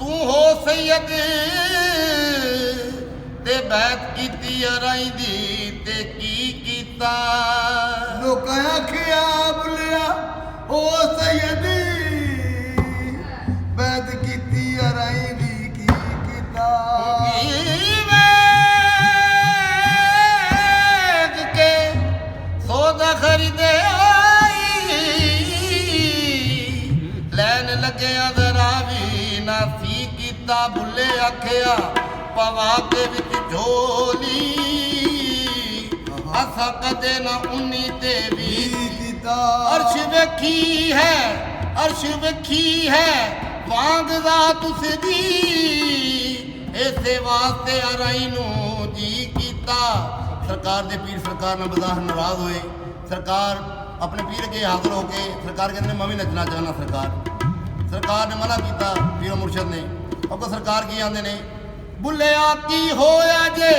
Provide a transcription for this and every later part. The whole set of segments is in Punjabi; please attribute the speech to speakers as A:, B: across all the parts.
A: तू हो सैयद ते बैत कीती अराई दी ते की कीता
B: लोकां आखिया बुलिया ओ सैयद बैत कीती अराई दी की कीता
A: वेच के सौदा खरीदे आई लैन लगे जरा भी ना सी कीता बुले आखिया पवा के विच झोली असा कदे ना उन्नी ते भी
B: कीता
A: अर्श वेखी है अर्श वेखी है वांगदा तुसदी इसे वास्ते अराई नू जी कीता सरकार दे पीर सरकार नाल बदाह नाराज होए सरकार अपने पीर के हाजिर होके सरकार कहते मैं भी नचना चाहना सरकार ने मना किया पीर मुर्शद ने अब सरकार की आंदे ने बुलिया की होया जे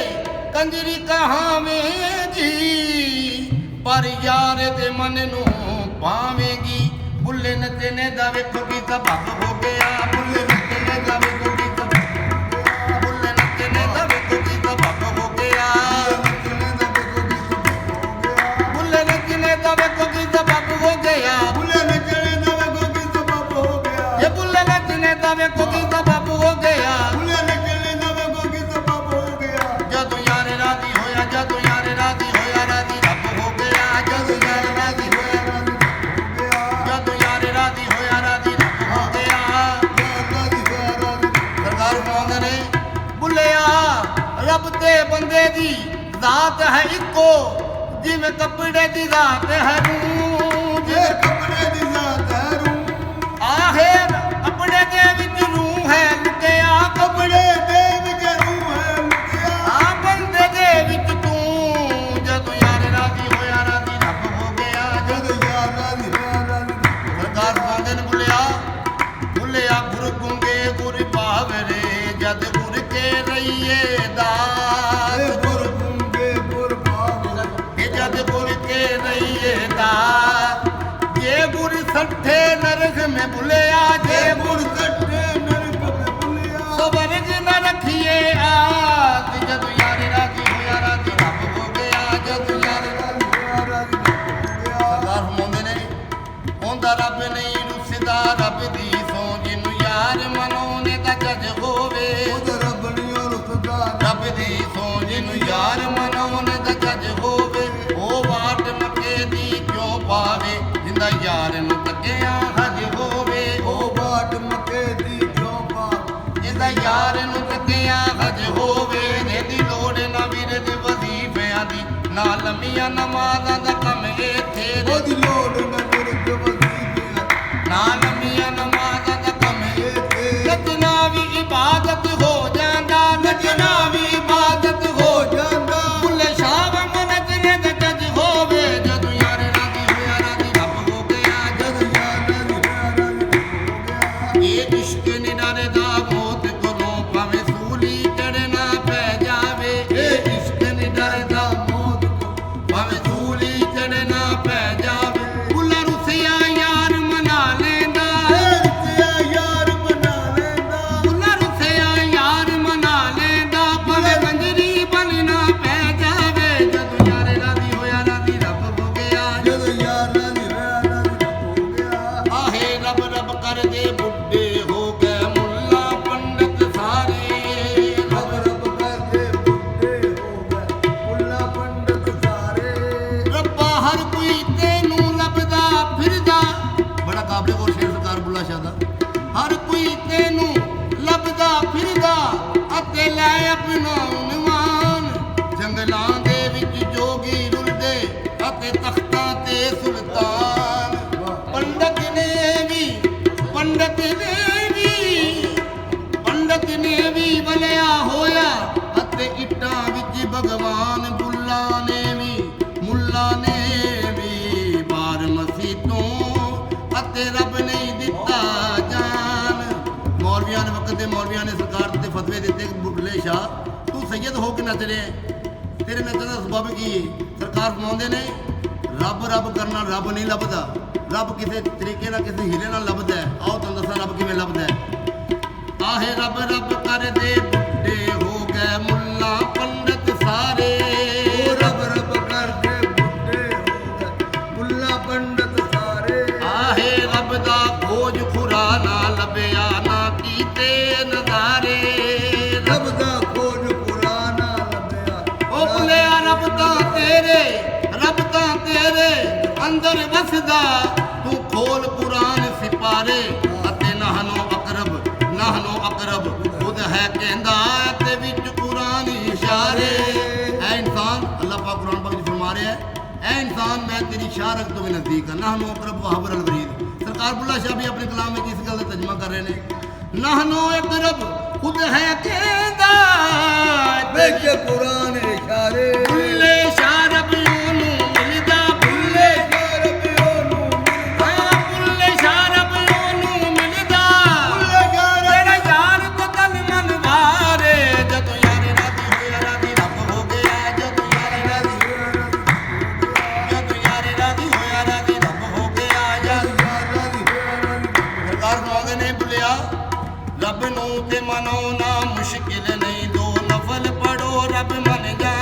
A: कंजरी कहावेगी पर यार दे मन नू पावेगी बुले नचने दा वेखो की सबब हो गया बुले नचने दा वेखो की सबब बुले नचने दा वेखो की सबब हो गया बुले नचने दा वेखो की सबब हो गया
B: बुले नचने दा वेखो की सबब हो गया
A: ये बुले नचने दा वेखो की सबब हो गया
B: बुले नचने दा वेखो की सबब हो गया
A: जदों यार राजी होया जदों यार राजी होया राजी रब हो गया जदों यार राजी होया जदों यार राजी होया राजी रब हो गया सरकार फरमाਉਂਦੇ ਨੇ बुलिया रब ते बंदे दी जात है इको जिवें कपड़े दी जात है रूह
B: जे कपड़े दी जात है रूह
A: आहे कपड़े दे विच रूह है लुकिया
B: कपड़े दे विच रूह है लुकिया
A: आ बंदे दे विच तू जदों यार राजी होया राजी रब हो गया
B: जद यार राजी होया राजी
A: सरकार फरमाਉਂਦੇ ਨੇ बुलिया गुर गुंगे गुर पावरे जद गुर के रहिए दास
B: गुर गुंगे गुर पावरे
A: ये जद गुर के रहिए दास ये गुर सट्ठे नरक में बुलिया जे
B: गुर सट्टे नरक में बुलिया
A: स्वर्ग न रखिए आस जद यार राजी होया राजी रब हो गया जद यार
B: राजी होया राजी हो गया
A: सरकार फरमाਉਂਦੇ ਨੇ ਹੁੰਦਾ ਰੱਬ ਨਹੀਂ ਰੁੱਸਦਾ ਰੱਬ ਦੀ ਸੌ ਜਿਹਨੂੰ ਯਾਰ ਮਨਾਉਣੇ ਤਾਂ ਜੱਜ ਹੋਵੇ
B: ਉਹਦਾ ਰੱਬ ਨਹੀਂ ਔਰ ਉਸਦਾ
A: ਰੱਬ ਦੀ ਸੌ ਜਿਹਨੂੰ ਯਾਰ ਮਨਾਉਣੇ ਤਾਂ ਜੱਜ ਹੋਵੇ ਉਹ ਵਾਟ ਮੱਕੇ ਦੀ ਕਿਉਂ ਪਾਵੇ ਜਿੰਦਾ ਯਾਰ ਨੂੰ ਤੱਕਿਆ ਹਜ ਹੋਵੇ
B: ਉਹ ਬਾਟ ਮੱਕੇ ਦੀ ਕਿਉਂ ਪਾ
A: ਜਿੰਦਾ ਯਾਰ ਨੂੰ ਤੱਕਿਆ ਹਜ ਹੋਵੇ ਇਹਦੀ ਲੋੜ ਨਾ ਵੀਰ ਦੇ ਵਜ਼ੀਫਿਆਂ ਦੀ ਨਾ ਲੰਮੀਆਂ ਨਮਾਜ਼ਾਂ ਦਾ ਕੰਮ ਇੱਥੇ
B: ਉਹਦੀ ਲੋੜ ਨਾ ਮਿਰਗ ਵਜ਼ੀਫਿਆਂ
A: ਨਾ ਲੰਮੀਆਂ ਨਮਾਜ਼ਾਂ ਦਾ ਕੰਮ
B: ਇੱਥੇ
A: ਨੱਚਣਾ ਵੀ ਇਬਾਦਤ ਹੋ ਜਾਂਦਾ ਨੱਚਣਾ ਵੀ ਇਬਾਦਤ ਹੋ
B: ਜਾਂਦਾ
A: ਬੁੱਲੇ ਸ਼ਾਹ ਵਾਂਗ ਨੱਚਣੇ ਦਾ ਜੱਜ ਹੋਵੇ ਜਦੋਂ ਯਾਰ ਰਾਜੀ ਹੋਇਆ ਰਾਜੀ ਰੱਬ ਹੋ ਗਿਆ
B: ਜਦ ਯਾਰ ਰਾਜੀ ਹੋਇਆ ਰਾਜੀ ਹੋ ਗਿਆ
A: ਇਹ ਇਸ਼ਕ ਨਿਡਾਰੇ ਦਾ ਮੌਤ ਕੋਲੋਂ ਭਾਵੇਂ ਸੂਲੀ ਚੜਨਾ ਪੈ ਜਾਵੇ ਇਹ ਇਸ਼ਕ ਨਿਡਾਰੇ ਦਾ
B: ਮੌਤ
A: ਭਾਵੇਂ ਸੂਲੀ ਚੜਨਾ ਪੈ ਜਾਵੇ ਬੁੱਲਾ ਰੁੱਸਿਆ ਯਾਰ ਮਨਾ ਲੈਂਦਾ
B: ਰੁੱਸਿਆ ਯਾਰ ਬਣਾ ਲੈਂਦਾ
A: ਬੁੱਲਾ ਰੁੱਸਿਆ ਯਾਰ ਮਨਾ ਲੈਂਦਾ ਭਾਵੇਂ ਮੰਜਰੀ ਬਣਨਾ ਪੈ ਜਾਵੇ ਜਦੋਂ ਯਾਰ ਰਾਜੀ ਹੋਇਆ ਰਾਜੀ ਰੱਬ ਹੋ ਗਿਆ
B: ਜਦ ਯਾਰ ਰਾਜੀ ਹੋਇਆ ਰਾਜੀ ਹੋ ਗਿਆ
A: ਆਹੇ ਰੱਬ ਰੱਬ ਕਰਦੇ ਬੁੱਢੇ ਹੋ ਗਏ ਮੁੱਲਾ ਪੰਡਤ ਸਾਰੇ
B: ਰੱਬ ਰੱਬ ਕਰਦੇ ਬੁੱਢੇ ਹੋ ਗਏ ਮੁੱਲਾ ਪੰਡਤ ਸਾਰੇ
A: ਰੱਬਾ ਹਰ ਕੋਈ ਤੈਨੂੰ ਲੱਭਦਾ ਫਿਰਦਾ ਬੜਾ ਕਾਬਲੇ ਕੋਲ ਸ਼ੇਰ ਸਰਕਾਰ ਬੁੱਲਾ ਸ਼ਾਹ ਦਾ ਹਰ ਕੋਈ ਤੈਨੂੰ ਲੱਭਦਾ ਫਿਰਦਾ ਅਤੇ ਲੈ ਆਪਣਾ ਉਨਵਾਨ ਜੰਗਲਾਂ ਦੇ ਵਿੱਚ ਜੋਗੀ ਰੁਲਦੇ ਅਤੇ ਤਖਤਾਂ ਤੇ ਸੁਲਤਾਨ ਪੰਡਤ ਨੇ ਵੀ ਬਲਿਆ ਹੋਇਆ ਅਤੇ ਇੱਟਾਂ ਵਿੱਚ ਭਗਵਾਨ ਬੁੱਲਾ ਨੇ ਵੀ ਮੁੱਲਾ ਨੇ ਵੀ ਬਾਰ ਮਸੀਹ ਤੋਂ ਅਤੇ ਰੱਬ ਨਹੀਂ ਦਿੱਤਾ ਜਾਨ ਮੌਲਵੀਆਂ ਨੇ ਵਕਤ ਦੇ ਮੌਲਵੀਆਂ ਨੇ ਸਰਕਾਰ ਦੇ ਫਤਵੇ ਦਿੱਤੇ ਕਿ ਬੁੱਲੇ ਸ਼ਾਹ ਤੂੰ ਸੈਯਦ ਹੋ ਕੇ ਨੱਚ ਰਿਹਾ ਹੈ, ਤੇਰੇ ਨੱਚਣ ਦਾ ਸਬਬ ਕੀ ਹੈ? ਸਰਕਾਰ ਫਰਮਾਉਂਦੇ ਨੇ ਰੱਬ ਰੱਬ ਕਰਨਾ ਰੱਬ ਨਹੀਂ ਲੱਭਦਾ, ਰੱਬ ਕਿਸੇ ਤਰੀਕੇ ਨਾਲ ਕਿਸੇ ਹੀਲੇ ਨਾਲ ਲੱਭਦਾ ਹੈ। ਆਓ ਤੁਹਾਨੂੰ ਦੱਸਾਂ ਰੱਬ ਕਿਵੇਂ ਲੱਭਦਾ ਹੈ। ਆਹੇ ਰੱਬ ਰੱਬ ਕਰਦੇ ਬੁੱਢੇ ਹੋ ਗਏ ਮੁੱਲਾ ਪੰਡਤ ਸਾਰੇ
B: ਉਹ ਰੱਬ ਰੱਬ ਕਰਦੇ ਬੁੱਢੇ ਹੋ ਗਏ ਮੁੱਲਾ ਪੰਡਤ ਸਾਰੇ
A: ਆਹੇ ਰੱਬ ਦਾ ਖੋਜ ਖੁਰਾ ਨਾ ਲੱਭਿਆ ਨਾ ਕੀਤੇ ਨਜ਼ਾਰੇ
B: ਰੱਬ ਦਾ ਖੋਜ ਪੁਰਾਣਾ ਲੱਭਿਆ
A: ਉਹ ਭੁੱਲਿਆ ਰੱਬ ਤਾਂ ਤੇਰੇ ਅੰਦਰ ਵਸਦਾ ਤੂੰ ਖੋਲ ਕੁਰਾਨ ਸਿਪਾਰੇ ਅਤੇ ਨਹਨੋ ਅਕਰਬ ਖੁਦ ਹੈ ਕਹਿੰਦਾ ਤੇ ਵਿੱਚ ਕੁਰਾਨ ਇਸ਼ਾਰੇ ਐ ਇਨਸਾਨ ਅੱਲਾਹ ਪਾਕ ਕੁਰਾਨ ਪਾਕ ਵਿੱਚ ਫਰਮਾ ਰਿਹਾ ਹੈ ਐ ਇਨਸਾਨ ਮੈਂ ਤੇਰੀ ਸ਼ਾਰਕ ਤੋਂ ਵੀ ਨਜ਼ਦੀਕ ਹਾਂ ਨਹਨੋ ਅਕਰਬ ਵਹਬਰ ਅਲ ਵਰੀਦ ਸਰਕਾਰ ਬੁੱਲਾ ਸ਼ਾਹ ਵੀ ਆਪਣੇ ਕਲਾਮ ਵਿੱਚ ਇਸ ਗੱਲ ਦਾ ਤਰਜਮਾ ਕਰ ਰਹੇ ਨੇ ਨਹਨੋ ਅਕਰਬ ਖੁਦ ਹੈ ਕਹਿੰਦਾ
B: ਵਿੱਚ ਕੁਰਾਨ ਇਸ਼ਾਰੇ
A: ਬੁੱਲੇ ਸ਼ਾਰਬ ਨੂੰ ਮਿਲਦਾ ਬੁੱਲੇ
B: ਸ਼ਾਰਬ ਉਹਨੂੰ ਮਿਲਦਾ
A: ਬੁੱਲੇ ਸ਼ਾਰਬ ਨੂੰ ਮਿਲਦਾ
B: ਬੁੱਲੇ ਸ਼ਾਰਬ
A: ਤੇਰੇ ਯਾਰ ਕੋ ਤਨ ਮਨ ਵਾਰੇ ਜਦੋਂ ਯਾਰ ਰਾਦੀ ਹੋਇਆ ਰਾਦੀ ਰੱਬ ਹੋ ਗਿਆ ਜਦੋਂ ਯਾਰ ਰਾਦੀ ਹੋਇਆ ਰਾਦੀ ਰੱਬ ਹੋ ਗਿਆ ਯਾਰ ਸਰਕਾਰ ਕਹਿੰਦੇ ਨੇ ਬੁਲਿਆ ਰੱਬ ਨੂੰ ਤੇ ਮਨਾਉਣਾ ਮੁਸ਼ਕਿਲ ਨਹੀਂ ਦੋ ਨਫਲ ਪੜੋ ਰੱਬ ਮੰਨ ਜਾ